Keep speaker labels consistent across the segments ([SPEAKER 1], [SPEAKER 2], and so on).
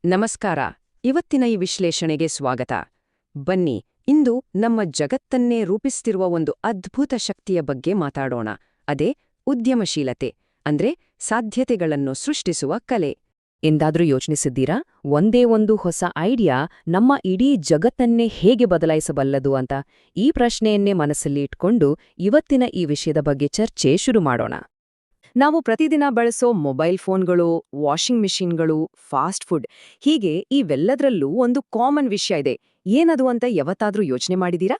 [SPEAKER 1] ನಮಸ್ಕಾರ. ಇವತ್ತಿನ ಈ ವಿಶ್ಲೇಷಣೆಗೆ ಸ್ವಾಗತ. ಬನ್ನಿ, ಇಂದು ನಮ್ಮ ಜಗತ್ತನ್ನೇ ರೂಪಿಸ್ತಿರುವ ಒಂದು ಅದ್ಭುತ ಶಕ್ತಿಯ ಬಗ್ಗೆ ಮಾತಾಡೋಣ. ಅದೇ ಉದ್ಯಮಶೀಲತೆ, ಅಂದ್ರೆ ಸಾಧ್ಯತೆಗಳನ್ನು ಸೃಷ್ಟಿಸುವ ಕಲೆ.
[SPEAKER 2] ಎಂದಾದ್ರೂ ಯೋಚಿಸಿದ್ದೀರಾ? ಒಂದೇ ಒಂದು ಹೊಸ ಐಡಿಯಾ ನಮ್ಮ ಇಡೀ ಜಗತ್ತನ್ನೇ ಹೇಗೆ ಬದಲಾಯಿಸಬಲ್ಲದು ಅಂತ? ಈ ಪ್ರಶ್ನೆಯನ್ನೇ ಮನಸ್ಸಲ್ಲಿ ಇಟ್ಕೊಂಡು ಇವತ್ತಿನ ಈ ವಿಷಯದ ಬಗ್ಗೆ ಚರ್ಚೆ ಶುರು ಮಾಡೋಣ.
[SPEAKER 1] ನಾವು ಪ್ರತಿದಿನ ಬಳಸೋ ಮೊಬೈಲ್ ಫೋನ್ಗಳು, ವಾಷಿಂಗ್ ಮಿಷಿನ್ಗಳು, ಫಾಸ್ಟ್ ಫುಡ್, ಹೀಗೆ ಇವೆಲ್ಲದರಲ್ಲೂ ಒಂದು ಕಾಮನ್ ವಿಷಯ ಇದೆ. ಏನದು ಅಂತ ಯಾವತ್ತಾದ್ರೂ ಯೋಚನೆ ಮಾಡಿದೀರಾ?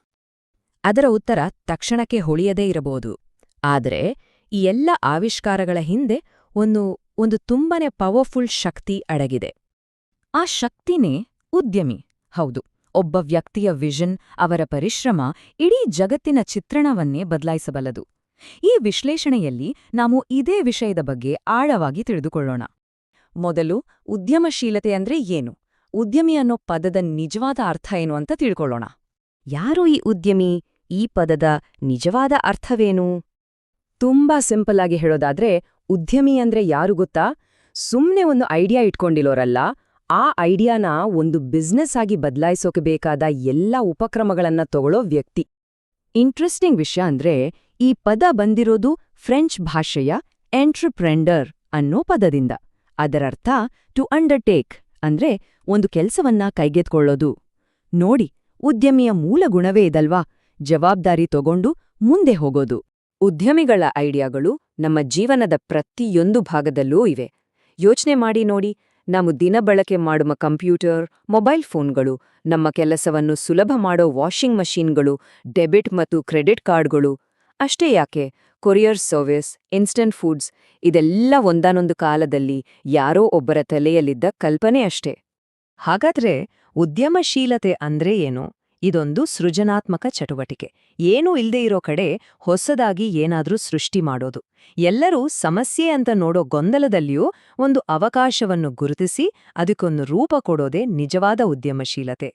[SPEAKER 2] ಅದರ ಉತ್ತರ ತಕ್ಷಣಕ್ಕೆ ಹೊಳೆಯದೇ ಇರಬಹುದು. ಆದರೆ ಈ ಎಲ್ಲ ಆವಿಷ್ಕಾರಗಳ ಹಿಂದೆ ಒಂದು ತುಂಬಾನೇ ಪವರ್ಫುಲ್ ಶಕ್ತಿ ಅಡಗಿದೆ. ಆ ಶಕ್ತಿನೇ ಉದ್ಯಮಿ. ಹೌದು, ಒಬ್ಬ ವ್ಯಕ್ತಿಯ ವಿಷನ್, ಅವರ ಪರಿಶ್ರಮ ಇಡೀ ಜಗತ್ತಿನ ಚಿತ್ರಣವನ್ನೇ ಬದಲಾಯಿಸಬಲ್ಲದು. ಈ ವಿಶ್ಲೇಷಣೆಯಲ್ಲಿ ನಾವು ಇದೇ ವಿಷಯದ ಬಗ್ಗೆ ಆಳವಾಗಿ ತಿಳಿದುಕೊಳ್ಳೋಣ.
[SPEAKER 1] ಮೊದಲು ಉದ್ಯಮಶೀಲತೆ ಅಂದ್ರೆ ಏನು? ಉದ್ಯಮಿ ಅನ್ನೋ ಪದದ ನಿಜವಾದ ಅರ್ಥ ಏನು ಅಂತ ತಿಳ್ಕೊಳ್ಳೋಣ.
[SPEAKER 2] ಯಾರು ಈ ಉದ್ಯಮಿ? ಈ ಪದದ ನಿಜವಾದ ಅರ್ಥವೇನು?
[SPEAKER 1] ತುಂಬಾ ಸಿಂಪಲ್ ಆಗಿ ಹೇಳೋದಾದ್ರೆ, ಉದ್ಯಮಿ ಅಂದ್ರೆ ಯಾರು ಗೊತ್ತಾ? ಸುಮ್ನೆ ಒಂದು ಐಡಿಯಾ ಇಟ್ಕೊಂಡಿರೋರಲ್ಲ, ಆ ಐಡಿಯಾನ ಒಂದು ಬಿಸ್ನೆಸ್ ಆಗಿ ಬದಲಾಯಿಸೋಕೆ ಬೇಕಾದ ಎಲ್ಲ ಉಪಕ್ರಮಗಳನ್ನ ತಗೊಳ್ಳೋ ವ್ಯಕ್ತಿ. ಇಂಟ್ರೆಸ್ಟಿಂಗ್ ವಿಷಯ ಅಂದ್ರೆ, ಈ ಪದ ಬಂದಿರೋದು ಫ್ರೆಂಚ್ ಭಾಷೆಯ ಎಂಟ್ರಪ್ರೆಂಡರ್ ಅನ್ನೋ ಪದದಿಂದ. ಅದರರ್ಥ ಟು ಅಂಡರ್ಟೇಕ್ ಅಂದ್ರೆ ಒಂದು ಕೆಲಸವನ್ನ ಕೈಗೆತ್ಕೊಳ್ಳೋದು. ನೋಡಿ, ಉದ್ಯಮಿಯ ಮೂಲ ಗುಣವೇ ಇದಲ್ವಾ, ಜವಾಬ್ದಾರಿ ತಗೊಂಡು ಮುಂದೆ ಹೋಗೋದು. ಉದ್ಯಮಿಗಳ ಐಡಿಯಾಗಳು ನಮ್ಮ ಜೀವನದ ಪ್ರತಿಯೊಂದು ಭಾಗದಲ್ಲೂ ಇವೆ. ಯೋಚನೆ ಮಾಡಿ ನೋಡಿ, ನಾವು ದಿನ ಬಳಕೆ ಮಾಡುವ ಕಂಪ್ಯೂಟರ್, ಮೊಬೈಲ್ ಫೋನ್ಗಳು, ನಮ್ಮ ಕೆಲಸವನ್ನು ಸುಲಭ ಮಾಡೋ ವಾಷಿಂಗ್ ಮಷೀನ್ಗಳು, ಡೆಬಿಟ್ ಮತ್ತು ಕ್ರೆಡಿಟ್ ಕಾರ್ಡ್ಗಳು, ಅಷ್ಟೇ ಯಾಕೆ ಕೊರಿಯರ್ ಸರ್ವಿಸ್, ಇನ್ಸ್ಟಂಟ್ ಫುಡ್ಸ್, ಇದೆಲ್ಲ ಒಂದಾನೊಂದು ಕಾಲದಲ್ಲಿ ಯಾರೋ ಒಬ್ಬರ ತಲೆಯಲ್ಲಿದ್ದ ಕಲ್ಪನೆ ಅಷ್ಟೇ.
[SPEAKER 2] ಹಾಗಾದ್ರೆ ಉದ್ಯಮಶೀಲತೆ ಅಂದ್ರೆ ಏನು? ಇದೊಂದು ಸೃಜನಾತ್ಮಕ ಚಟುವಟಿಕೆ. ಏನೂ ಇಲ್ದೇ ಇರೋ ಕಡೆ ಹೊಸದಾಗಿ ಏನಾದ್ರೂ ಸೃಷ್ಟಿ ಮಾಡೋದು. ಎಲ್ಲರೂ ಸಮಸ್ಯೆ ಅಂತ ನೋಡೋ ಗೊಂದಲದಲ್ಲಿಯೂ ಒಂದು ಅವಕಾಶವನ್ನು ಗುರುತಿಸಿ ಅದಕ್ಕೊಂದು ರೂಪ ಕೊಡೋದೇ ನಿಜವಾದ ಉದ್ಯಮಶೀಲತೆ.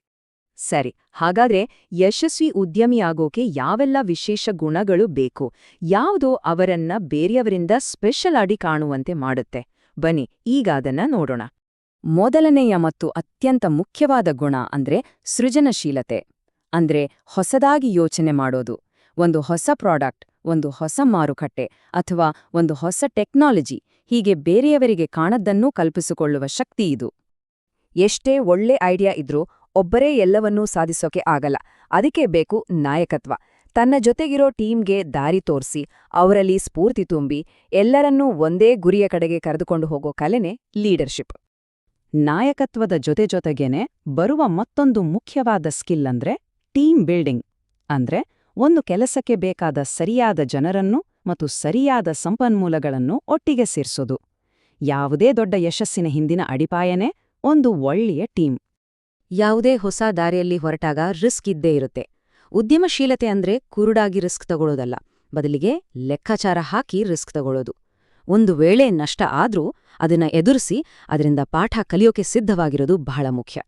[SPEAKER 1] ಸರಿ, ಹಾಗಾದ್ರೆ ಯಶಸ್ವಿ ಉದ್ಯಮಿಯಾಗೋಕೆ ಯಾವೆಲ್ಲ ವಿಶೇಷ ಗುಣಗಳು ಬೇಕು? ಯಾವುದೋ ಅವರನ್ನ ಬೇರೆಯವರಿಂದ ಸ್ಪೆಷಲ್ ಆಗಿ ಕಾಣುವಂತೆ ಮಾಡುತ್ತೆ? ಬನ್ನಿ, ಈಗ ಅದನ್ನ ನೋಡೋಣ. ಮೊದಲನೆಯ ಮತ್ತು ಅತ್ಯಂತ ಮುಖ್ಯವಾದ ಗುಣ ಅಂದ್ರೆ ಸೃಜನಶೀಲತೆ. ಅಂದ್ರೆ ಹೊಸದಾಗಿ ಯೋಚನೆ ಮಾಡೋದು. ಒಂದು ಹೊಸ ಪ್ರಾಡಕ್ಟ್, ಒಂದು ಹೊಸ ಮಾರುಕಟ್ಟೆ ಅಥವಾ ಒಂದು ಹೊಸ ಟೆಕ್ನಾಲಜಿ, ಹೀಗೆ ಬೇರೆಯವರಿಗೆ ಕಾಣದ್ದನ್ನೂ ಕಲ್ಪಿಸಿಕೊಳ್ಳುವ ಶಕ್ತಿ ಇದು. ಎಷ್ಟೇ ಒಳ್ಳೆ ಐಡಿಯಾ ಇದ್ರೂ ಒಬ್ಬರೇ ಎಲ್ಲವನ್ನೂ ಸಾಧಿಸೋಕೆ ಆಗಲ್ಲ. ಅದಕ್ಕೆ ಬೇಕು ನಾಯಕತ್ವ. ತನ್ನ ಜೊತೆಗಿರೋ ಟೀಮ್ಗೆ ದಾರಿ ತೋರಿಸಿ, ಅವರಲ್ಲಿ ಸ್ಫೂರ್ತಿ ತುಂಬಿ, ಎಲ್ಲರನ್ನೂ ಒಂದೇ ಗುರಿಯ ಕಡೆಗೆ ಕರೆದುಕೊಂಡು ಹೋಗೋ ಕಲೆನೇ ಲೀಡರ್ಶಿಪ್. ನಾಯಕತ್ವದ ಜೊತೆಗೇನೆ ಬರುವ ಮತ್ತೊಂದು ಮುಖ್ಯವಾದ ಸ್ಕಿಲ್ ಅಂದ್ರೆ ಟೀಮ್ ಬಿಲ್ಡಿಂಗ್. ಅಂದ್ರೆ ಒಂದು ಕೆಲಸಕ್ಕೆ ಬೇಕಾದ ಸರಿಯಾದ ಜನರನ್ನು ಮತ್ತು ಸರಿಯಾದ ಸಂಪನ್ಮೂಲಗಳನ್ನು ಒಟ್ಟಿಗೆ ಸೇರ್ಸೋದು. ಯಾವುದೇ ದೊಡ್ಡ ಯಶಸ್ಸಿನ ಹಿಂದಿನ ಅಡಿಪಾಯನೇ ಒಂದು ಒಳ್ಳೆಯ ಟೀಮ್.
[SPEAKER 2] ಯಾವುದೇ ಹೊಸ ದಾರಿಯಲ್ಲಿ ಹೊರಟಾಗ ರಿಸ್ಕ್ ಇದ್ದೇ ಇರುತ್ತೆ. ಉದ್ಯಮಶೀಲತೆ ಅಂದ್ರೆ ಕುರುಡಾಗಿ ರಿಸ್ಕ್ ತಗೊಳ್ಳೋದಲ್ಲ, ಬದಲಿಗೆ ಲೆಕ್ಕಾಚಾರ ಹಾಕಿ ರಿಸ್ಕ್ ತಗೊಳ್ಳೋದು. ಒಂದು ವೇಳೆ ನಷ್ಟ ಆದ್ರೂ ಅದನ್ನ ಎದುರಿಸಿ ಅದರಿಂದ ಪಾಠ ಕಲಿಯೋಕೆ ಸಿದ್ಧವಾಗಿರೋದು ಬಹಳ ಮುಖ್ಯ.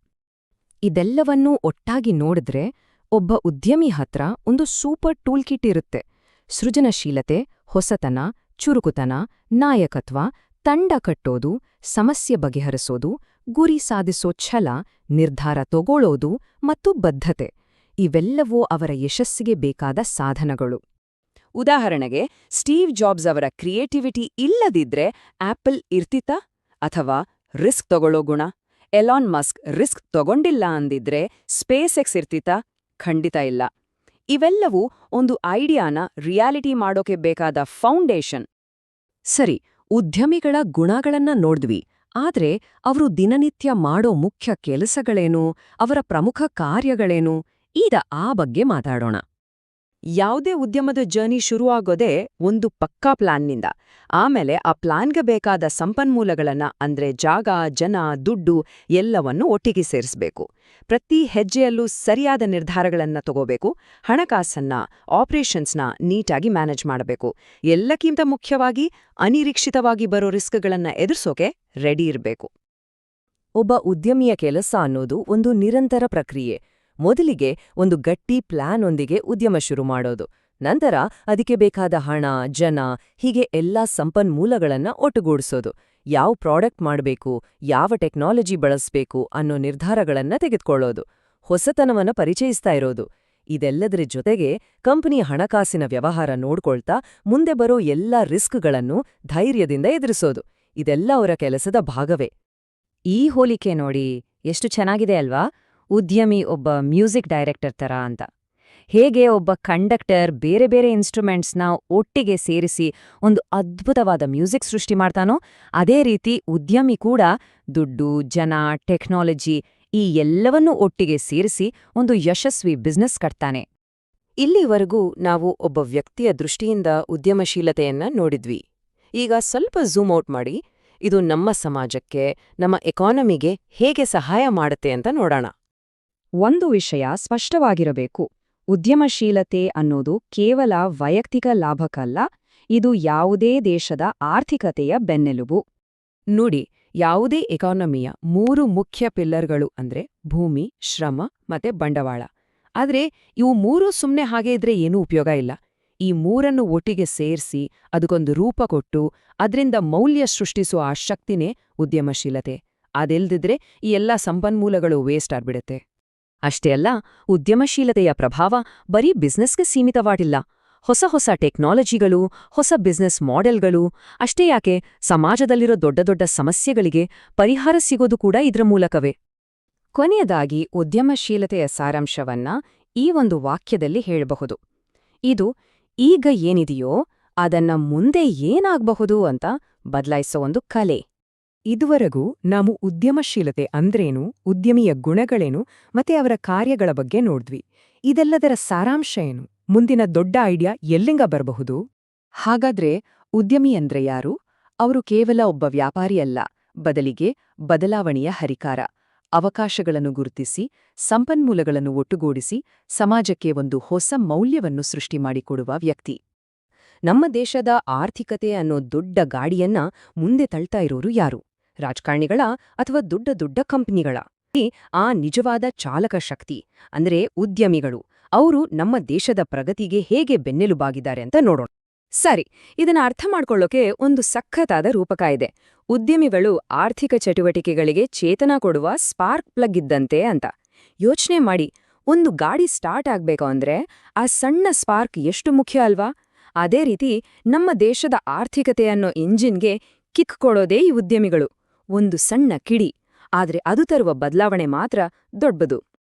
[SPEAKER 2] ಇದೆಲ್ಲವನ್ನೂ ಒಟ್ಟಾಗಿ ನೋಡಿದ್ರೆ ಒಬ್ಬ ಉದ್ಯಮಿ ಹತ್ರ ಒಂದು ಸೂಪರ್ ಟೂಲ್ ಕಿಟ್ ಇರುತ್ತೆ. ಸೃಜನಶೀಲತೆ, ಹೊಸತನ, ಚುರುಕುತನ, ನಾಯಕತ್ವ, ತಂಡ ಕಟ್ಟೋದು, ಸಮಸ್ಯೆ ಬಗೆಹರಿಸೋದು, ಗುರಿ ಸಾಧಿಸೋ ಛಲ, ನಿರ್ಧಾರ ತಗೊಳ್ಳೋದು ಮತ್ತು ಬದ್ಧತೆ, ಇವೆಲ್ಲವೂ ಅವರ ಯಶಸ್ಸಿಗೆ ಬೇಕಾದ ಸಾಧನಗಳು.
[SPEAKER 1] ಉದಾಹರಣೆಗೆ, ಸ್ಟೀವ್ ಜಾಬ್ಸ್ ಅವರ ಕ್ರಿಯೇಟಿವಿಟಿ ಇಲ್ಲದಿದ್ರೆ ಆಪಲ್ ಇರ್ತಿತ್ತಾ? ಅಥವಾ ರಿಸ್ಕ್ ತಗೊಳ್ಳೋ ಗುಣ, ಎಲಾನ್ ಮಸ್ಕ್ ರಿಸ್ಕ್ ತಗೊಂಡಿಲ್ಲ ಅಂದಿದ್ರೆ ಸ್ಪೇಸ್ ಎಕ್ಸ್ ಇರ್ತಿತ್ತಾ? ಖಂಡಿತ ಇಲ್ಲ. ಇವೆಲ್ಲವೂ ಒಂದು ಐಡಿಯಾನ ರಿಯಾಲಿಟಿ ಮಾಡೋಕೆ ಬೇಕಾದ ಫೌಂಡೇಶನ್.
[SPEAKER 2] ಸರಿ, ಉದ್ಯಮಿಗಳ ಗುಣಗಳನ್ನ ನೋಡಿದ್ವಿ. ಆದ್ರೆ ಅವರು ದಿನನಿತ್ಯ ಮಾಡೋ ಮುಖ್ಯ ಕೆಲಸಗಳೇನು? ಅವರ ಪ್ರಮುಖ ಕಾರ್ಯಗಳೇನು? ಈಗ ಆ ಬಗ್ಗೆ ಮಾತಾಡೋಣ.
[SPEAKER 1] ಯಾವುದೇ ಉದ್ಯಮದ ಜರ್ನಿ ಶುರುವಾಗೋದೇ ಒಂದು ಪಕ್ಕಾ ಪ್ಲಾನ್ನಿಂದ. ಆಮೇಲೆ ಆ ಪ್ಲಾನ್ಗೆ ಬೇಕಾದ ಸಂಪನ್ಮೂಲಗಳನ್ನ ಅಂದ್ರೆ ಜಾಗ, ಜನ, ದುಡ್ಡು ಎಲ್ಲವನ್ನೂ ಒಟ್ಟಿಗೆ ಸೇರಿಸಬೇಕು. ಪ್ರತಿ ಹೆಜ್ಜೆಯಲ್ಲೂ ಸರಿಯಾದ ನಿರ್ಧಾರಗಳನ್ನ ತಗೋಬೇಕು. ಹಣಕಾಸನ್ನ, ಆಪರೇಷನ್ಸ್ನ ನೀಟಾಗಿ ಮ್ಯಾನೇಜ್ ಮಾಡಬೇಕು. ಎಲ್ಲಕ್ಕಿಂತ ಮುಖ್ಯವಾಗಿ ಅನಿರೀಕ್ಷಿತವಾಗಿ ಬರೋ ರಿಸ್ಕ್ಗಳನ್ನ ಎದುರಿಸೋಕೆ ರೆಡಿ ಇರಬೇಕು.
[SPEAKER 2] ಒಬ್ಬ ಉದ್ಯಮಿಯ ಕೆಲಸ ಅನ್ನೋದು ಒಂದು ನಿರಂತರ ಪ್ರಕ್ರಿಯೆ. ಮೊದಲಿಗೆ ಒಂದು ಗಟ್ಟಿ ಪ್ಲಾನ್ ಒಂದಿಗೆ ಉದ್ಯಮ ಶುರು ಮಾಡೋದು. ನಂತರ ಅದಕ್ಕೆ ಬೇಕಾದ ಹಣ, ಜನ, ಹೀಗೆ ಎಲ್ಲಾ ಸಂಪನ್ಮೂಲಗಳನ್ನ ಒಟ್ಟುಗೂಡಿಸೋದು.
[SPEAKER 1] ಯಾವ ಪ್ರಾಡಕ್ಟ್ ಮಾಡಬೇಕು, ಯಾವ ಟೆಕ್ನಾಲಜಿ ಬಳಸಬೇಕು ಅನ್ನೋ ನಿರ್ಧಾರಗಳನ್ನ ತೆಗೆದುಕೊಳ್ಳೋದು, ಹೊಸತನವನ್ನ ಪರಿಚಯಿಸ್ತಾ ಇರೋದು. ಇದೆಲ್ಲದರ ಜೊತೆಗೆ ಕಂಪನಿಯ ಹಣಕಾಸಿನ ವ್ಯವಹಾರ ನೋಡ್ಕೊಳ್ತಾ ಮುಂದೆ ಬರೋ ಎಲ್ಲಾ ರಿಸ್ಕ್ಗಳನ್ನು ಧೈರ್ಯದಿಂದ ಎದುರಿಸೋದು. ಇದೆಲ್ಲ ಅವರ ಕೆಲಸದ ಭಾಗವೇ.
[SPEAKER 2] ಈ ಹೋಲಿಕೆ ನೋಡಿ ಎಷ್ಟು ಚೆನ್ನಾಗಿದೆ ಅಲ್ವಾ? ಉದ್ಯಮಿ ಒಬ್ಬ ಮ್ಯೂಸಿಕ್ ಡೈರೆಕ್ಟರ್ ತರ ಅಂತ. ಹೇಗೆ ಒಬ್ಬ ಕಂಡಕ್ಟರ್ ಬೇರೆ ಬೇರೆ ಇನ್ಸ್ಟ್ರೂಮೆಂಟ್ಸ್ನ ಒಟ್ಟಿಗೆ ಸೇರಿಸಿ ಒಂದು ಅದ್ಭುತವಾದ ಮ್ಯೂಸಿಕ್ ಸೃಷ್ಟಿ ಮಾಡ್ತಾನೋ, ಅದೇ ರೀತಿ ಉದ್ಯಮಿ ಕೂಡ ದುಡ್ಡು, ಜನ, ಟೆಕ್ನಾಲಜಿ ಈ ಎಲ್ಲವನ್ನೂ ಒಟ್ಟಿಗೆ ಸೇರಿಸಿ ಒಂದು ಯಶಸ್ವಿ ಬಿಸ್ನೆಸ್ ಕಟ್ತಾನೆ. ಇಲ್ಲಿವರೆಗೂ ನಾವು ಒಬ್ಬ ವ್ಯಕ್ತಿಯ ದೃಷ್ಟಿಯಿಂದ ಉದ್ಯಮಶೀಲತೆಯನ್ನ ನೋಡಿದ್ವಿ. ಈಗ ಸ್ವಲ್ಪ ಝೂಮ್ ಔಟ್ ಮಾಡಿ ಇದು ನಮ್ಮ ಸಮಾಜಕ್ಕೆ, ನಮ್ಮ ಎಕಾನಮಿಗೆ ಹೇಗೆ ಸಹಾಯ ಮಾಡುತ್ತೆ ಅಂತ ನೋಡೋಣ.
[SPEAKER 1] ಒಂದು ವಿಷಯ ಸ್ಪಷ್ಟವಾಗಿರಬೇಕು. ಉದ್ಯಮಶೀಲತೆ ಅನ್ನೋದು ಕೇವಲ ವೈಯಕ್ತಿಕ ಲಾಭಕ್ಕಲ್ಲ, ಇದು ಯಾವುದೇ ದೇಶದ ಆರ್ಥಿಕತೆಯ ಬೆನ್ನೆಲುಬು.
[SPEAKER 2] ನೋಡಿ, ಯಾವುದೇ ಎಕಾನಮಿಯ 3 ಮುಖ್ಯ ಪಿಲ್ಲರ್ಗಳು ಅಂದ್ರೆ ಭೂಮಿ, ಶ್ರಮ ಮತ್ತೆ ಬಂಡವಾಳ. ಆದ್ರೆ ಇವು 3 ಸುಮ್ನೆ ಹಾಗೆ ಇದ್ರೆ ಏನೂ ಉಪಯೋಗ ಇಲ್ಲ. ಈ 3 ಒಟ್ಟಿಗೆ ಸೇರಿಸಿ ಅದಕ್ಕೊಂದು ರೂಪ ಕೊಟ್ಟು ಅದ್ರಿಂದ ಮೌಲ್ಯ ಸೃಷ್ಟಿಸುವ ಆ ಶಕ್ತಿನೇ ಉದ್ಯಮಶೀಲತೆ. ಅದೆಲ್ದಿದ್ರೆ ಈ ಎಲ್ಲ ಸಂಪನ್ಮೂಲಗಳು ವೇಸ್ಟ್ ಆಗ್ಬಿಡುತ್ತೆ. ಅಷ್ಟೇ ಅಲ್ಲ, ಉದ್ಯಮಶೀಲತೆಯ ಪ್ರಭಾವ ಬರೀ ಬಿಸ್ನೆಸ್ಗೆ ಸೀಮಿತವಾಗಿಲ್ಲ. ಹೊಸ ಹೊಸ ಟೆಕ್ನಾಲಜಿಗಳು, ಹೊಸ ಬಿಸ್ನೆಸ್ ಮಾಡೆಲ್ಗಳು, ಅಷ್ಟೇ ಯಾಕೆ ಸಮಾಜದಲ್ಲಿರೋ ದೊಡ್ಡ ದೊಡ್ಡ ಸಮಸ್ಯೆಗಳಿಗೆ ಪರಿಹಾರ ಸಿಗೋದು ಕೂಡ ಇದ್ರ ಮೂಲಕವೇ. ಕೊನೆಯದಾಗಿ ಉದ್ಯಮಶೀಲತೆಯ ಸಾರಾಂಶವನ್ನ ಈ ಒಂದು ವಾಕ್ಯದಲ್ಲಿ ಹೇಳಬಹುದು. ಇದು ಈಗ ಏನಿದೆಯೋ ಅದನ್ನ ಮುಂದೆ ಏನಾಗಬಹುದು ಅಂತ ಬದಲಾಯಿಸೋ ಒಂದು ಕಲೆ.
[SPEAKER 1] ಇದುವರೆಗೂ ನಾವು ಉದ್ಯಮಶೀಲತೆ ಅಂದ್ರೇನು, ಉದ್ಯಮಿಯ ಗುಣಗಳೇನು ಮತ್ತೆ ಅವರ ಕಾರ್ಯಗಳ ಬಗ್ಗೆ ನೋಡ್ದ್ವಿ. ಇದೆಲ್ಲದರ ಸಾರಾಂಶ ಏನು? ಮುಂದಿನ ದೊಡ್ಡ ಐಡಿಯಾ ಎಲ್ಲಿಂದ ಬರಬಹುದು? ಹಾಗಾದ್ರೆ ಉದ್ಯಮಿ ಅಂದ್ರೆ ಯಾರು? ಅವರು ಕೇವಲ ಒಬ್ಬ ವ್ಯಾಪಾರಿ ಅಲ್ಲ, ಬದಲಿಗೆ ಬದಲಾವಣೆಯ ಹರಿಕಾರ. ಅವಕಾಶಗಳನ್ನು ಗುರುತಿಸಿ, ಸಂಪನ್ಮೂಲಗಳನ್ನು ಒಟ್ಟುಗೂಡಿಸಿ ಸಮಾಜಕ್ಕೆ ಒಂದು ಹೊಸ ಮೌಲ್ಯವನ್ನು ಸೃಷ್ಟಿ ಮಾಡಿಕೊಡುವ ವ್ಯಕ್ತಿ. ನಮ್ಮ ದೇಶದ ಆರ್ಥಿಕತೆ ಅನ್ನೋ ದೊಡ್ಡ ಗಾಡಿಯನ್ನ ಮುಂದೆ ತಳ್ತಾ ಇರೋರು ಯಾರು? ರಾಜಕಾರಣಿಗಳ ಅಥವಾ ದೊಡ್ಡ ದೊಡ್ಡ ಕಂಪನಿಗಳ? ಆ ನಿಜವಾದ ಚಾಲಕ ಶಕ್ತಿ ಅಂದ್ರೆ ಉದ್ಯಮಿಗಳು. ಅವರು ನಮ್ಮ ದೇಶದ ಪ್ರಗತಿಗೆ ಹೇಗೆ ಬೆನ್ನೆಲುಬಾಗಿದ್ದಾರೆ ಅಂತ ನೋಡೋಣ. ಸರಿ, ಇದನ್ನ ಅರ್ಥ ಮಾಡ್ಕೊಳ್ಳೋಕೆ ಒಂದು ಸಖತ್ತಾದ ರೂಪಕ ಇದೆ. ಉದ್ಯಮಿಗಳು ಆರ್ಥಿಕ ಚಟುವಟಿಕೆಗಳಿಗೆ ಚೇತನ ಕೊಡುವ ಸ್ಪಾರ್ಕ್ ಪ್ಲಗ್ ಇದ್ದಂತೆ ಅಂತ. ಯೋಚನೆ ಮಾಡಿ, ಒಂದು ಗಾಡಿ ಸ್ಟಾರ್ಟ್ ಆಗ್ಬೇಕು ಅಂದ್ರೆ ಆ ಸಣ್ಣ ಸ್ಪಾರ್ಕ್ ಎಷ್ಟು ಮುಖ್ಯ ಅಲ್ವಾ? ಅದೇ ರೀತಿ ನಮ್ಮ ದೇಶದ ಆರ್ಥಿಕತೆ ಅನ್ನೋ ಇಂಜಿನ್ಗೆ ಕಿಕ್ ಕೊಡೋದೇ ಈ ಉದ್ಯಮಿಗಳು. ಒಂದು ಸಣ್ಣ ಕಿಡಿ, ಆದ್ರೆ ಅದು ತರುವ ಬದಲಾವಣೆ ಮಾತ್ರ ದೊಡ್ಡದು.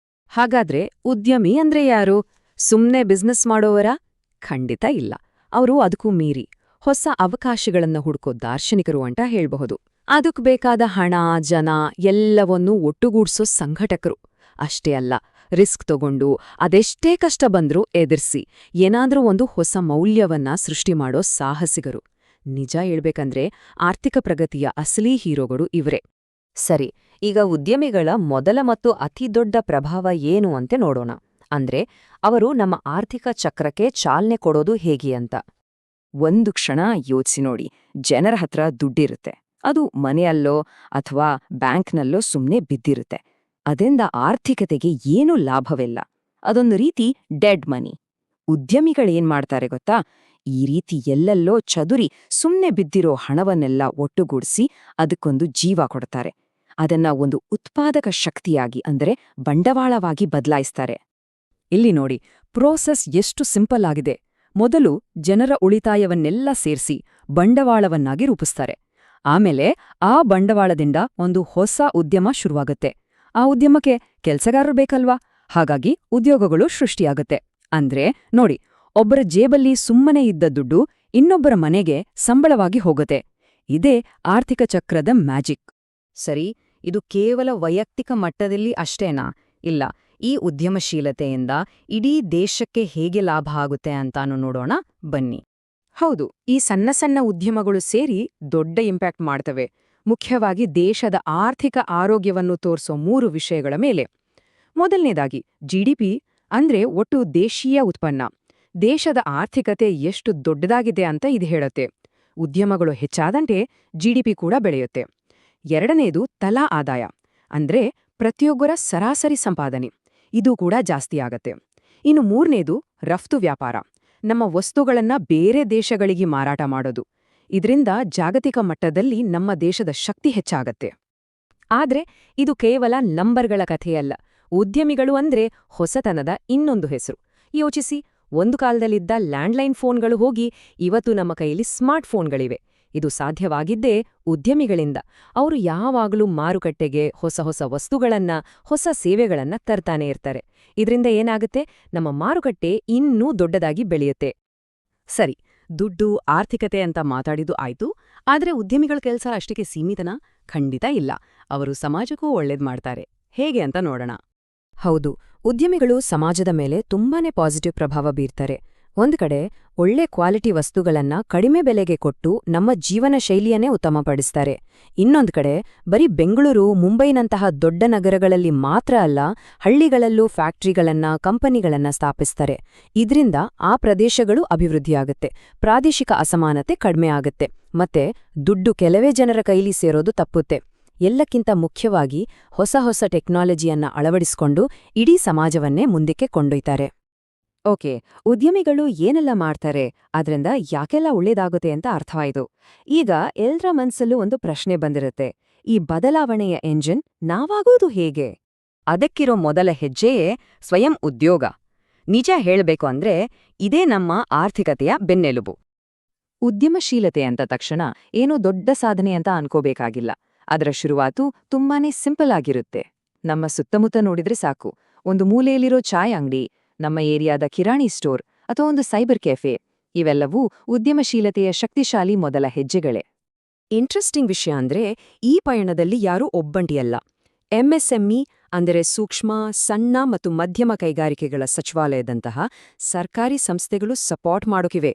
[SPEAKER 1] ಹಾಗಾದ್ರೆ ಉದ್ಯಮಿ ಅಂದ್ರೆ ಯಾರು? ಸುಮ್ನೆ ಬಿಸ್ನೆಸ್ ಮಾಡೋವರ? ಖಂಡಿತ ಇಲ್ಲ. ಅವರು ಅದಕ್ಕೂ ಮೀರಿ ಹೊಸ ಅವಕಾಶಗಳನ್ನ ಹುಡುಕೋ ದಾರ್ಶನಿಕರು ಅಂತ ಹೇಳ್ಬಹುದು. ಅದಕ್ಕೆ ಬೇಕಾದ ಹಣ, ಜನ ಎಲ್ಲವನ್ನೂ ಒಟ್ಟುಗೂಡ್ಸೋ ಸಂಘಟಕರು. ಅಷ್ಟೇ ಅಲ್ಲ, ರಿಸ್ಕ್ ತಗೊಂಡು ಅದೆಷ್ಟೇ ಕಷ್ಟ ಬಂದ್ರೂ ಎದುರಿಸಿ ಏನಾದ್ರೂ ಒಂದು ಹೊಸ ಮೌಲ್ಯವನ್ನ ಸೃಷ್ಟಿ ಮಾಡೋ ಸಾಹಸಿಗರು. ನಿಜ ಹೇಳ್ಬೇಕಂದ್ರೆ ಆರ್ಥಿಕ ಪ್ರಗತಿಯ ಅಸಲಿ ಹೀರೋಗಳು ಇವ್ರೇ. ಸರಿ, ಈಗ ಉದ್ಯಮಿಗಳ ಮೊದಲ ಮತ್ತು ಅತಿದೊಡ್ಡ ಪ್ರಭಾವ ಏನು ಅಂತ ನೋಡೋಣ. ಅಂದ್ರೆ ಅವರು ನಮ್ಮ ಆರ್ಥಿಕ ಚಕ್ರಕ್ಕೆ ಚಾಲನೆ ಕೊಡೋದು ಹೇಗೆ ಅಂತ. ಒಂದು ಕ್ಷಣ ಯೋಚಿಸಿ ನೋಡಿ. ಜನರ ಹತ್ರ ದುಡ್ಡಿರುತ್ತೆ, ಅದು ಮನೆಯಲ್ಲೋ ಅಥವಾ ಬ್ಯಾಂಕ್ನಲ್ಲೋ ಸುಮ್ನೆ ಬಿದ್ದಿರುತ್ತೆ. ಅದರಿಂದ ಆರ್ಥಿಕತೆಗೆ ಏನೂ ಲಾಭವಿಲ್ಲ. ಅದೊಂದು ರೀತಿ ಡೆಡ್ ಮನಿ. ಉದ್ಯಮಿಗಳೇನ್ ಮಾಡ್ತಾರೆ ಗೊತ್ತಾ? ಈ ರೀತಿ ಎಲ್ಲೆಲ್ಲೋ ಚದುರಿ ಸುಮ್ನೆ ಬಿದ್ದಿರೋ ಹಣವನ್ನೆಲ್ಲ ಒಟ್ಟುಗೂಡಿಸಿ ಅದಕ್ಕೊಂದು ಜೀವ ಕೊಡ್ತಾರೆ. ಅದನ್ನ ಒಂದು ಉತ್ಪಾದಕ ಶಕ್ತಿಯಾಗಿ ಅಂದರೆ ಬಂಡವಾಳವಾಗಿ ಬದಲಾಯಿಸ್ತಾರೆ. ಇಲ್ಲಿ ನೋಡಿ, ಪ್ರೋಸೆಸ್ ಎಷ್ಟು ಸಿಂಪಲ್ ಆಗಿದೆ. ಮೊದಲು ಜನರ ಉಳಿತಾಯವನ್ನೆಲ್ಲ ಸೇರಿಸಿ ಬಂಡವಾಳವನ್ನಾಗಿ ರೂಪಿಸ್ತಾರೆ. ಆಮೇಲೆ ಆ ಬಂಡವಾಳದಿಂದ ಒಂದು ಹೊಸ ಉದ್ಯಮ ಶುರುವಾಗತ್ತೆ. ಆ ಉದ್ಯಮಕ್ಕೆ ಕೆಲ್ಸಗಾರರು ಬೇಕಲ್ವಾ? ಹಾಗಾಗಿ ಉದ್ಯೋಗಗಳು ಸೃಷ್ಟಿಯಾಗತ್ತೆ. ಅಂದ್ರೆ ನೋಡಿ, ಒಬ್ಬರ ಜೇಬಲ್ಲಿ ಸುಮ್ಮನೆ ಇದ್ದ ದುಡ್ಡು ಇನ್ನೊಬ್ಬರ ಮನೆಗೆ ಸಂಬಳವಾಗಿ ಹೋಗತ್ತೆ. ಇದೇ ಆರ್ಥಿಕ ಚಕ್ರದ ಮ್ಯಾಜಿಕ್. ಸರಿ, ಇದು ಕೇವಲ ವೈಯಕ್ತಿಕ ಮಟ್ಟದಲ್ಲಿ ಅಷ್ಟೇನಾ? ಇಲ್ಲ, ಈ ಉದ್ಯಮಶೀಲತೆಯಿಂದ ಇಡೀ ದೇಶಕ್ಕೆ ಹೇಗೆ ಲಾಭ ಆಗುತ್ತೆ ಅಂತಾನು ನೋಡೋಣ ಬನ್ನಿ. ಹೌದು, ಈ ಸಣ್ಣ ಸಣ್ಣ ಉದ್ಯಮಗಳು ಸೇರಿ ದೊಡ್ಡ ಇಂಪ್ಯಾಕ್ಟ್ ಮಾಡ್ತವೆ. ಮುಖ್ಯವಾಗಿ ದೇಶದ ಆರ್ಥಿಕ ಆರೋಗ್ಯವನ್ನು ತೋರಿಸೋ 3 ವಿಷಯಗಳ ಮೇಲೆ. ಮೊದಲನೇದಾಗಿ ಜಿಡಿಪಿ ಅಂದ್ರೆ ಒಟ್ಟು ದೇಶೀಯ ಉತ್ಪನ್ನ. ದೇಶದ ಆರ್ಥಿಕತೆ ಎಷ್ಟು ದೊಡ್ಡದಾಗಿದೆ ಅಂತ ಇದು ಹೇಳುತ್ತೆ. ಉದ್ಯಮಗಳು ಹೆಚ್ಚಾದಂತೆ ಜಿಡಿಪಿ ಕೂಡ ಬೆಳೆಯುತ್ತೆ. ಎರಡನೇದು ತಲಾ ಆದಾಯ, ಅಂದ್ರೆ ಪ್ರತಿಯೊಬ್ಬರ ಸರಾಸರಿ ಸಂಪಾದನೆ. ಇದು ಕೂಡ ಜಾಸ್ತಿ ಆಗತ್ತೆ. ಇನ್ನು ಮೂರನೇದು ರಫ್ತು ವ್ಯಾಪಾರ, ನಮ್ಮ ವಸ್ತುಗಳನ್ನ ಬೇರೆ ದೇಶಗಳಿಗೆ ಮಾರಾಟ ಮಾಡೋದು. ಇದರಿಂದ ಜಾಗತಿಕ ಮಟ್ಟದಲ್ಲಿ ನಮ್ಮ ದೇಶದ ಶಕ್ತಿ ಹೆಚ್ಚಾಗತ್ತೆ. ಆದ್ರೆ ಇದು ಕೇವಲ ನಂಬರ್ಗಳ ಕಥೆಯಲ್ಲ. ಉದ್ಯಮಿಗಳು ಅಂದ್ರೆ ಹೊಸತನದ ಇನ್ನೊಂದು ಹೆಸರು. ಯೋಚಿಸಿ, ಒಂದು ಕಾಲದಲ್ಲಿದ್ದ ಲ್ಯಾಂಡ್ಲೈನ್ ಫೋನ್ಗಳು ಹೋಗಿ ಇವತ್ತು ನಮ್ಮ ಕೈಯಲ್ಲಿ ಸ್ಮಾರ್ಟ್ ಫೋನ್ಗಳಿವೆ. ಇದು ಸಾಧ್ಯವಾಗಿದ್ದೇ ಉದ್ಯಮಿಗಳಿಂದ. ಅವರು ಯಾವಾಗಲೂ ಮಾರುಕಟ್ಟೆಗೆ ಹೊಸ ಹೊಸ ವಸ್ತುಗಳನ್ನ, ಹೊಸ ಸೇವೆಗಳನ್ನ ತರ್ತಾನೆ ಇರ್ತಾರೆ. ಇದರಿಂದ ಏನಾಗುತ್ತೆ, ನಮ್ಮ ಮಾರುಕಟ್ಟೆ ಇನ್ನೂ ದೊಡ್ಡದಾಗಿ ಬೆಳೆಯುತ್ತೆ.
[SPEAKER 2] ಸರಿ, ದುಡ್ಡು, ಆರ್ಥಿಕತೆ ಅಂತ ಮಾತಾಡಿದ್ದು ಆಯ್ತು. ಆದ್ರೆ ಉದ್ಯಮಿಗಳ ಕೆಲಸ ಅಷ್ಟಕ್ಕೆ ಸೀಮಿತನಾ? ಖಂಡಿತ ಇಲ್ಲ. ಅವರು ಸಮಾಜಕ್ಕೂ ಒಳ್ಳೇದ್ ಮಾಡ್ತಾರೆ. ಹೇಗೆ ಅಂತ ನೋಡೋಣ. ಹೌದು, ಉದ್ಯಮಿಗಳು ಸಮಾಜದ ಮೇಲೆ ತುಂಬಾನೇ ಪಾಸಿಟಿವ್ ಪ್ರಭಾವ ಬೀರ್ತಾರೆ. ಒಂದ್ ಕಡೆ ಒಳ್ಳೆ ಕ್ವಾಲಿಟಿ ವಸ್ತುಗಳನ್ನ ಕಡಿಮೆ ಬೆಲೆಗೆ ಕೊಟ್ಟು ನಮ್ಮ ಜೀವನ ಶೈಲಿಯನ್ನೇ ಉತ್ತಮಪಡಿಸ್ತಾರೆ. ಇನ್ನೊಂದ್ ಕಡೆ ಬರೀ ಬೆಂಗಳೂರು, ಮುಂಬೈನಂತಹ ದೊಡ್ಡ ನಗರಗಳಲ್ಲಿ ಮಾತ್ರ ಅಲ್ಲ, ಹಳ್ಳಿಗಳಲ್ಲೂ ಫ್ಯಾಕ್ಟರಿಗಳನ್ನ, ಕಂಪನಿಗಳನ್ನ ಸ್ಥಾಪಿಸ್ತಾರೆ. ಇದ್ರಿಂದ ಆ ಪ್ರದೇಶಗಳು ಅಭಿವೃದ್ಧಿಯಾಗುತ್ತೆ, ಪ್ರಾದೇಶಿಕ ಅಸಮಾನತೆ ಕಡಿಮೆ ಆಗುತ್ತೆ, ಮತ್ತೆ ದುಡ್ಡು ಕೆಲವೇ ಜನರ ಕೈಲಿ ಸೇರೋದು ತಪ್ಪುತ್ತೆ. ಎಲ್ಲಕ್ಕಿಂತ ಮುಖ್ಯವಾಗಿ ಹೊಸ ಹೊಸ ಟೆಕ್ನಾಲಜಿಯನ್ನ ಅಳವಡಿಸಿಕೊಂಡು ಇಡೀ ಸಮಾಜವನ್ನೇ ಮುಂದಕ್ಕೆ ಕೊಂಡೊಯ್ತಾರೆ.
[SPEAKER 1] ಓಕೆ, ಉದ್ಯಮಿಗಳು ಏನೆಲ್ಲ ಮಾಡ್ತಾರೆ, ಅದ್ರಿಂದ ಯಾಕೆಲ್ಲ ಒಳ್ಳೇದಾಗುತ್ತೆ ಅಂತ ಅರ್ಥವಾಯಿತು. ಈಗ ಎಲ್ರ ಮನ್ಸಲ್ಲೂ ಒಂದು ಪ್ರಶ್ನೆ ಬಂದಿರುತ್ತೆ, ಈ ಬದಲಾವಣೆಯ ಎಂಜಿನ್ ನಾವಾಗೋದು ಹೇಗೆ? ಅದಕ್ಕಿರೋ ಮೊದಲ ಹೆಜ್ಜೆಯೇ ಸ್ವಯಂ ಉದ್ಯೋಗ. ನಿಜ ಹೇಳ್ಬೇಕು ಅಂದ್ರೆ ಇದೇ ನಮ್ಮ ಆರ್ಥಿಕತೆಯ ಬೆನ್ನೆಲುಬು. ಉದ್ಯಮಶೀಲತೆ ಅಂತ ತಕ್ಷಣ ಏನೋ ದೊಡ್ಡ ಸಾಧನೆ ಅಂತ ಅನ್ಕೋಬೇಕಾಗಿಲ್ಲ. ಅದರ ಶುರುವಾತು ತುಂಬಾನೇ ಸಿಂಪಲ್ ಆಗಿರುತ್ತೆ. ನಮ್ಮ ಸುತ್ತಮುತ್ತ ನೋಡಿದ್ರೆ ಸಾಕು, ಒಂದು ಮೂಲೆಯಲ್ಲಿರೋ ಚಾಯ್ ಅಂಗಡಿ, ನಮ್ಮ ಏರಿಯಾದ ಕಿರಾಣಿ ಸ್ಟೋರ್ ಅಥವಾ ಒಂದು ಸೈಬರ್ ಕೆಫೆ, ಇವೆಲ್ಲವೂ ಉದ್ಯಮಶೀಲತೆಯ ಶಕ್ತಿಶಾಲಿ ಮೊದಲ ಹೆಜ್ಜೆಗಳೇ. ಇಂಟ್ರೆಸ್ಟಿಂಗ್ ವಿಷಯ ಅಂದ್ರೆ ಈ ಪಯಣದಲ್ಲಿ ಯಾರೂ ಒಬ್ಬಂಟಿಯಲ್ಲ. ಎಂಎಸ್ಎಂಇ ಅಂದರೆ ಸೂಕ್ಷ್ಮ, ಸಣ್ಣ ಮತ್ತು ಮಧ್ಯಮ ಕೈಗಾರಿಕೆಗಳ ಸಚಿವಾಲಯದಂತಹ ಸರ್ಕಾರಿ ಸಂಸ್ಥೆಗಳು ಸಪೋರ್ಟ್ ಮಾಡೋಕಿವೆ.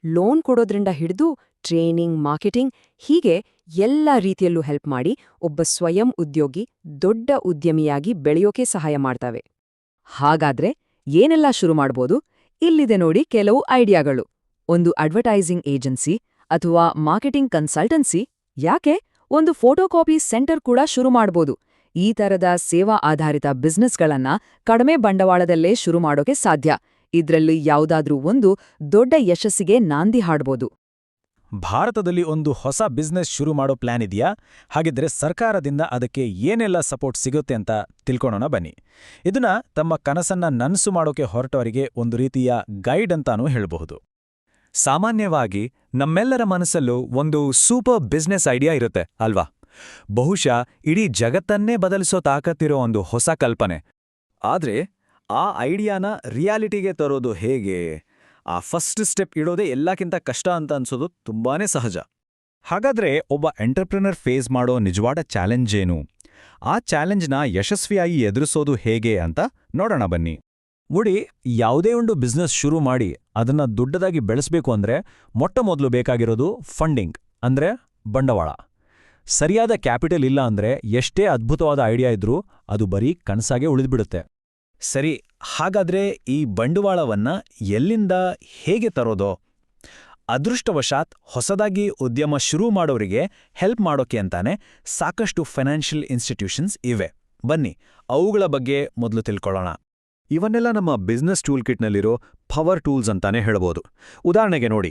[SPEAKER 1] ಲೋನ್ ಕೊಡೋದ್ರಿಂದ ಹಿಡಿದು ಟ್ರೇನಿಂಗ್, ಮಾರ್ಕೆಟಿಂಗ್, ಹೀಗೆ ಎಲ್ಲ ರೀತಿಯಲ್ಲೂ ಹೆಲ್ಪ್ ಮಾಡಿ ಒಬ್ಬ ಸ್ವಯಂ ಉದ್ಯೋಗಿ ದೊಡ್ಡ ಉದ್ಯಮಿಯಾಗಿ ಬೆಳೆಯೋಕೆ ಸಹಾಯ ಮಾಡ್ತವೆ. ಹಾಗಾದ್ರೆ ಏನೆಲ್ಲ ಶುರು ಮಾಡ್ಬೋದು? ಇಲ್ಲಿದೆ ನೋಡಿ ಕೆಲವು ಐಡಿಯಾಗಳು. ಒಂದು ಅಡ್ವರ್ಟೈಸಿಂಗ್ ಏಜೆನ್ಸಿ ಅಥವಾ ಮಾರ್ಕೆಟಿಂಗ್ ಕನ್ಸಲ್ಟೆನ್ಸಿ, ಯಾಕೆ ಒಂದು ಫೋಟೋಕಾಪಿ ಸೆಂಟರ್ ಕೂಡ ಶುರು ಮಾಡ್ಬೋದು. ಈ ತರದ ಸೇವಾ ಆಧಾರಿತ ಬಿಸ್ನೆಸ್ಗಳನ್ನ ಕಡಿಮೆ ಬಂಡವಾಳದಲ್ಲೇ ಶುರು ಮಾಡೋಕೆ ಸಾಧ್ಯ. ಇದ್ರಲ್ಲಿ ಯಾವುದಾದ್ರೂ ಒಂದು ದೊಡ್ಡ ಯಶಸ್ಸಿಗೆ ನಾಂದಿ ಹಾಡ್ಬೋದು.
[SPEAKER 3] ಭಾರತದಲ್ಲಿ ಒಂದು ಹೊಸ ಬಿಸ್ನೆಸ್ ಶುರು ಮಾಡೋ ಪ್ಲಾನ್ ಇದೆಯಾ? ಹಾಗಿದ್ರೆ ಸರ್ಕಾರದಿಂದ ಅದಕ್ಕೆ ಏನೆಲ್ಲ ಸಪೋರ್ಟ್ ಸಿಗುತ್ತೆ ಅಂತ ತಿಳ್ಕೊಳ್ಳೋಣ ಬನ್ನಿ. ಇದನ್ನ ತಮ್ಮ ಕನಸನ್ನ ನನಸು ಮಾಡೋಕೆ ಹೊರಟವರಿಗೆ ಒಂದು ರೀತಿಯ ಗೈಡ್ ಅಂತಾನೂ ಹೇಳಬಹುದು. ಸಾಮಾನ್ಯವಾಗಿ ನಮ್ಮೆಲ್ಲರ ಮನಸ್ಸಲ್ಲೂ ಒಂದು ಸೂಪರ್ ಬಿಸ್ನೆಸ್ ಐಡಿಯಾ ಇರುತ್ತೆ ಅಲ್ವಾ? ಬಹುಶಃ ಇಡೀ ಜಗತ್ತನ್ನೇ ಬದಲಿಸೋ ತಾಕತ್ತಿರೋ ಒಂದು ಹೊಸ ಕಲ್ಪನೆ. ಆದ್ರೆ ಆ ಐಡಿಯಾನ ರಿಯಾಲಿಟಿಗೆ ತರೋದು ಹೇಗೆ? ಆ ಫಸ್ಟ್ ಸ್ಟೆಪ್ ಇಡೋದೇ ಎಲ್ಲಕ್ಕಿಂತ ಕಷ್ಟ ಅಂತ ಅನ್ಸೋದು ತುಂಬಾನೇ ಸಹಜ. ಹಾಗಾದ್ರೆ ಒಬ್ಬ ಎಂಟರ್ಪ್ರಿನರ್ ಫೇಸ್ ಮಾಡೋ ನಿಜವಾದ ಚಾಲೆಂಜ್ ಏನು? ಆ ಚಾಲೆಂಜ್ನ ಯಶಸ್ವಿಯಾಗಿ ಎದುರಿಸೋದು ಹೇಗೆ ಅಂತ ನೋಡೋಣ ಬನ್ನಿ. ನೋಡಿ, ಯಾವುದೇ ಒಂದು ಬಿಸ್ನೆಸ್ ಶುರು ಮಾಡಿ ಅದನ್ನ ದೊಡ್ಡದಾಗಿ ಬೆಳೆಸಬೇಕು ಅಂದ್ರೆ ಮೊಟ್ಟಮೊದಲು ಬೇಕಾಗಿರೋದು ಫಂಡಿಂಗ್, ಅಂದ್ರೆ ಬಂಡವಾಳ. ಸರಿಯಾದ ಕ್ಯಾಪಿಟಲ್ ಇಲ್ಲ ಅಂದ್ರೆ ಎಷ್ಟೇ ಅದ್ಭುತವಾದ ಐಡಿಯಾ ಇದ್ರೂ ಅದು ಬರೀ ಕನಸಾಗೆ ಉಳಿದ್ಬಿಡುತ್ತೆ. ಸರಿ, ಹಾಗಾದ್ರೆ ಈ ಬಂಡವಾಳವನ್ನ ಎಲ್ಲಿಂದ ಹೇಗೆ ತರೋದೋ? ಅದೃಷ್ಟವಶಾತ್ ಹೊಸದಾಗಿ ಉದ್ಯಮ ಶುರು ಮಾಡೋರಿಗೆ ಹೆಲ್ಪ್ ಮಾಡೋಕೆ ಅಂತಾನೆ ಸಾಕಷ್ಟು ಫೈನಾನ್ಷಿಯಲ್ ಇನ್ಸ್ಟಿಟ್ಯೂಷನ್ಸ್ ಇವೆ. ಬನ್ನಿ ಅವುಗಳ ಬಗ್ಗೆ ಮೊದಲು ತಿಳ್ಕೊಳ್ಳೋಣ. ಇವನ್ನೆಲ್ಲ ನಮ್ಮ ಬಿಸ್ನೆಸ್ ಟೂಲ್ ಕಿಟ್ನಲ್ಲಿರೋ ಪವರ್ ಟೂಲ್ಸ್ ಅಂತಾನೆ ಹೇಳ್ಬೋದು. ಉದಾಹರಣೆಗೆ ನೋಡಿ,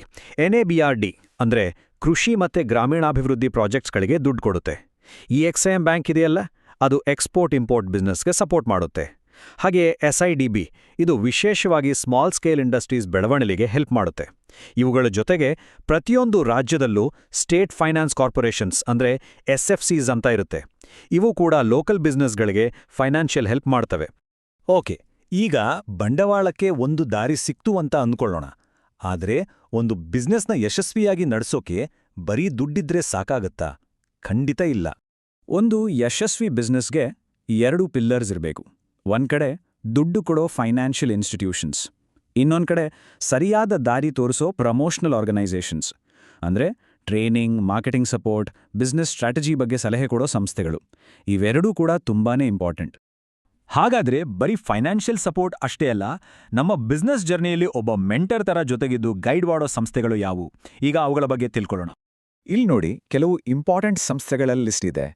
[SPEAKER 3] NABRD ಅಂದ್ರೆ ಕೃಷಿ ಮತ್ತೆ ಗ್ರಾಮೀಣಾಭಿವೃದ್ಧಿ ಪ್ರಾಜೆಕ್ಟ್ಸ್ಗಳಿಗೆ ದುಡ್ಡು ಕೊಡುತ್ತೆ. ಈ ಎಕ್ಸ್ಐಎಂ ಬ್ಯಾಂಕ್ ಇದೆಯಲ್ಲ, ಅದು ಎಕ್ಸ್ಪೋರ್ಟ್ ಇಂಪೋರ್ಟ್ ಬಿಸ್ನೆಸ್ಗೆ ಸಪೋರ್ಟ್ ಮಾಡುತ್ತೆ. ಹಾಗೆ SIDB, ಇದು ವಿಶೇಷವಾಗಿ ಸ್ಮಾಲ್ ಸ್ಕೇಲ್ ಇಂಡಸ್ಟ್ರೀಸ್ ಬೆಳವಣಿಗೆಗೆ ಹೆಲ್ಪ್ ಮಾಡುತ್ತೆ. ಇವುಗಳ ಜೊತೆಗೆ ಪ್ರತಿಯೊಂದು ರಾಜ್ಯದಲ್ಲೂ ಸ್ಟೇಟ್ ಫೈನಾನ್ಸ್ ಕಾರ್ಪೊರೇಷನ್ಸ್ ಅಂದ್ರೆ SFCs ಅಂತ ಇರುತ್ತೆ. ಇವು ಕೂಡ ಲೋಕಲ್ ಬಿಸ್ನೆಸ್ಗಳಿಗೆ ಫೈನಾನ್ಷಿಯಲ್ ಹೆಲ್ಪ್ ಮಾಡ್ತವೆ. ಓಕೆ, ಈಗ ಬಂಡವಾಳಕ್ಕೆ ಒಂದು ದಾರಿ ಸಿಕ್ತು ಅಂತ ಅಂದ್ಕೊಳ್ಳೋಣ. ಆದ್ರೆ ಒಂದು ಬಿಸ್ನೆಸ್ನ ಯಶಸ್ವಿಯಾಗಿ ನಡೆಸೋಕೆ ಬರೀ ದುಡ್ಡಿದ್ರೆ ಸಾಕಾಗತ್ತಾ? ಖಂಡಿತ ಇಲ್ಲ. ಒಂದು ಯಶಸ್ವಿ ಬಿಸ್ನೆಸ್ಗೆ 2 ಪಿಲ್ಲರ್ಸ್ ಇರಬೇಕು. ಒಂದ್ ಕಡೆ ದುಡ್ಡು ಕೊಡೋ ಫೈನಾನ್ಷಿಯಲ್ ಇನ್ಸ್ಟಿಟ್ಯೂಷನ್ಸ್, ಇನ್ನೊಂದ್ ಕಡೆ ಸರಿಯಾದ ದಾರಿ ತೋರಿಸೋ ಪ್ರಮೋಷನಲ್ ಆರ್ಗನೈಸೇಷನ್ಸ್, ಅಂದ್ರೆ training, marketing support, business strategy ಬಗ್ಗೆ ಸಲಹೆ ಕೊಡೋ ಸಂಸ್ಥೆಗಳು. ಇವೆರಡೂ ಕೂಡ ತುಂಬಾನೇ ಇಂಪಾರ್ಟೆಂಟ್. ಹಾಗಾದ್ರೆ ಬರೀ ಫೈನಾನ್ಷಿಯಲ್ ಸಪೋರ್ಟ್ ಅಷ್ಟೇ ಅಲ್ಲ, ನಮ್ಮ ಬಿಸ್ನೆಸ್ ಜರ್ನಿಯಲ್ಲಿ ಒಬ್ಬ ಮೆಂಟರ್ ತರ ಜೊತೆಗಿದ್ದು ಗೈಡ್ ಮಾಡೋ ಸಂಸ್ಥೆಗಳು ಯಾವುವು? ಈಗ ಅವುಗಳ ಬಗ್ಗೆ ತಿಳ್ಕೊಳ್ಳೋಣ.
[SPEAKER 4] ಇಲ್ಲಿ ನೋಡಿ, ಕೆಲವು ಇಂಪಾರ್ಟೆಂಟ್ ಸಂಸ್ಥೆಗಳ ಲಿಸ್ಟ್ ಇದೆ.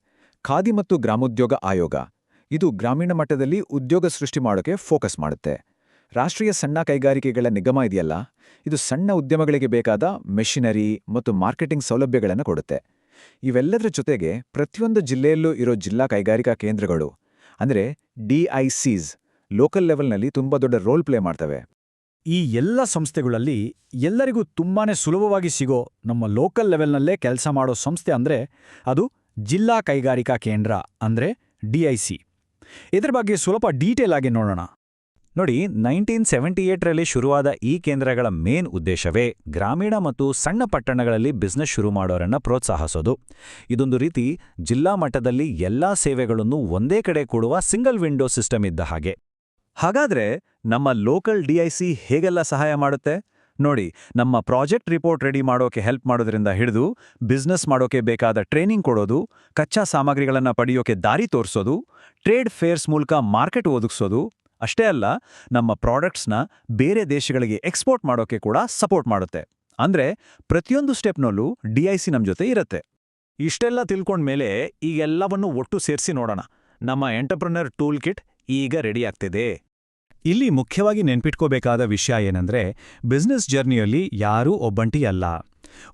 [SPEAKER 4] ಖಾದಿ ಮತ್ತು ಗ್ರಾಮೋದ್ಯೋಗ ಆಯೋಗ, ಇದು ಗ್ರಾಮೀಣ ಮಟ್ಟದಲ್ಲಿ ಉದ್ಯೋಗ ಸೃಷ್ಟಿ ಮಾಡೋಕೆ ಫೋಕಸ್ ಮಾಡುತ್ತೆ. ರಾಷ್ಟ್ರೀಯ ಸಣ್ಣ ಕೈಗಾರಿಕೆಗಳ ನಿಗಮ ಇದೆಯಲ್ಲ, ಇದು ಸಣ್ಣ ಉದ್ಯಮಗಳಿಗೆ ಬೇಕಾದ ಮೆಷಿನರಿ ಮತ್ತು ಮಾರ್ಕೆಟಿಂಗ್ ಸೌಲಭ್ಯಗಳನ್ನು ಕೊಡುತ್ತೆ. ಇವೆಲ್ಲದರ ಜೊತೆಗೆ ಪ್ರತಿಯೊಂದು ಜಿಲ್ಲೆಯಲ್ಲೂ ಇರೋ ಜಿಲ್ಲಾ ಕೈಗಾರಿಕಾ ಕೇಂದ್ರಗಳು ಅಂದರೆ DICs ಲೋಕಲ್ ಲೆವೆಲ್ನಲ್ಲಿ ತುಂಬ ದೊಡ್ಡ ರೋಲ್ ಪ್ಲೇ ಮಾಡ್ತವೆ.
[SPEAKER 3] ಈ ಎಲ್ಲ ಸಂಸ್ಥೆಗಳಲ್ಲಿ ಎಲ್ಲರಿಗೂ ತುಂಬಾನೇ ಸುಲಭವಾಗಿ ಸಿಗೋ ನಮ್ಮ ಲೋಕಲ್ ಲೆವೆಲ್ನಲ್ಲೇ ಕೆಲಸ ಮಾಡೋ ಸಂಸ್ಥೆ ಅಂದ್ರೆ ಅದು ಜಿಲ್ಲಾ ಕೈಗಾರಿಕಾ ಕೇಂದ್ರ ಅಂದ್ರೆ DIC. ಇದರ ಬಗ್ಗೆ ಸ್ವಲ್ಪ ಡೀಟೇಲ್ ಆಗಿ ನೋಡೋಣ. ನೋಡಿ, 1978ರಲ್ಲಿ ಶುರುವಾದ ಈ ಕೇಂದ್ರಗಳ ಮೇನ್ ಉದ್ದೇಶವೇ ಗ್ರಾಮೀಣ ಮತ್ತು ಸಣ್ಣ ಪಟ್ಟಣಗಳಲ್ಲಿ ಬಿಸ್ನೆಸ್ ಶುರು ಮಾಡೋರನ್ನ ಪ್ರೋತ್ಸಾಹಿಸೋದು. ಇದೊಂದು ರೀತಿ ಜಿಲ್ಲಾ ಮಟ್ಟದಲ್ಲಿ ಎಲ್ಲಾ ಸೇವೆಗಳನ್ನು ಒಂದೇ ಕಡೆ ಕೊಡುವ ಸಿಂಗಲ್ ವಿಂಡೋ ಸಿಸ್ಟಮ್ ಇದ್ದ ಹಾಗೆ. ಹಾಗಾದ್ರೆ ನಮ್ಮ ಲೋಕಲ್ DIC ಹೇಗೆಲ್ಲ ಸಹಾಯ ಮಾಡುತ್ತೆ? ನೋಡಿ, ನಮ್ಮ ಪ್ರಾಜೆಕ್ಟ್ ರಿಪೋರ್ಟ್ ರೆಡಿ ಮಾಡೋಕೆ ಹೆಲ್ಪ್ ಮಾಡೋದ್ರಿಂದ ಹಿಡಿದು ಬಿಸ್ನೆಸ್ ಮಾಡೋಕೆ ಬೇಕಾದ ಟ್ರೈನಿಂಗ್ ಕೊಡೋದು, ಕಚ್ಚಾ ಸಾಮಗ್ರಿಗಳನ್ನು ಪಡೆಯೋಕೆ ದಾರಿ ತೋರಿಸೋದು, ಟ್ರೇಡ್ ಫೇರ್ಸ್ ಮೂಲಕ ಮಾರ್ಕೆಟ್ ಒದಗಿಸೋದು, ಅಷ್ಟೇ ಅಲ್ಲ ನಮ್ಮ ಪ್ರಾಡಕ್ಟ್ಸ್ನ ಬೇರೆ ದೇಶಗಳಿಗೆ ಎಕ್ಸ್ಪೋರ್ಟ್ ಮಾಡೋಕೆ ಕೂಡ ಸಪೋರ್ಟ್ ಮಾಡುತ್ತೆ. ಅಂದ್ರೆ ಪ್ರತಿಯೊಂದು ಸ್ಟೆಪ್ನಲ್ಲೂ DIC ನಮ್ಮ ಜೊತೆ ಇರುತ್ತೆ. ಇಷ್ಟೆಲ್ಲ ತಿಳ್ಕೊಂಡ್ಮೇಲೆ ಈಗೆಲ್ಲವನ್ನು ಒಟ್ಟು ಸೇರಿಸಿ ನೋಡೋಣ. ನಮ್ಮ ಎಂಟರ್ಪ್ರಿನರ್ ಟೂಲ್ ಕಿಟ್ ಈಗ ರೆಡಿ ಆಗ್ತಿದೆ. ಇಲ್ಲಿ ಮುಖ್ಯವಾಗಿ ನೆನ್ಪಿಟ್ಕೋಬೇಕಾದ ವಿಷಯ ಏನಂದ್ರೆ, ಬಿಸ್ನೆಸ್ ಜರ್ನಿಯಲ್ಲಿ ಯಾರೂ ಒಬ್ಬಂಟಿ ಅಲ್ಲ.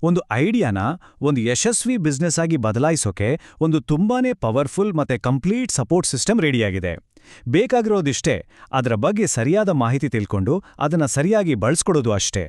[SPEAKER 3] ಒಂದು ಐಡಿಯಾನ ಒಂದು ಯಶಸ್ವಿ ಬಿಸ್ನೆಸ್ ಆಗಿ ಬದಲಾಯಿಸೋಕೆ ಒಂದು ತುಂಬಾನೇ ಪವರ್ಫುಲ್ ಮತ್ತೆ ಕಂಪ್ಲೀಟ್ ಸಪೋರ್ಟ್ ಸಿಸ್ಟಮ್ ರೆಡಿಯಾಗಿದೆ. ಬೇಕಾಗಿರೋದಿಷ್ಟೇ, ಅದರ ಬಗ್ಗೆ ಸರಿಯಾದ ಮಾಹಿತಿ ತಿಳ್ಕೊಂಡು ಅದನ್ನ ಸರಿಯಾಗಿ ಬಳಸ್ಕೊಡೋದು ಅಷ್ಟೇ.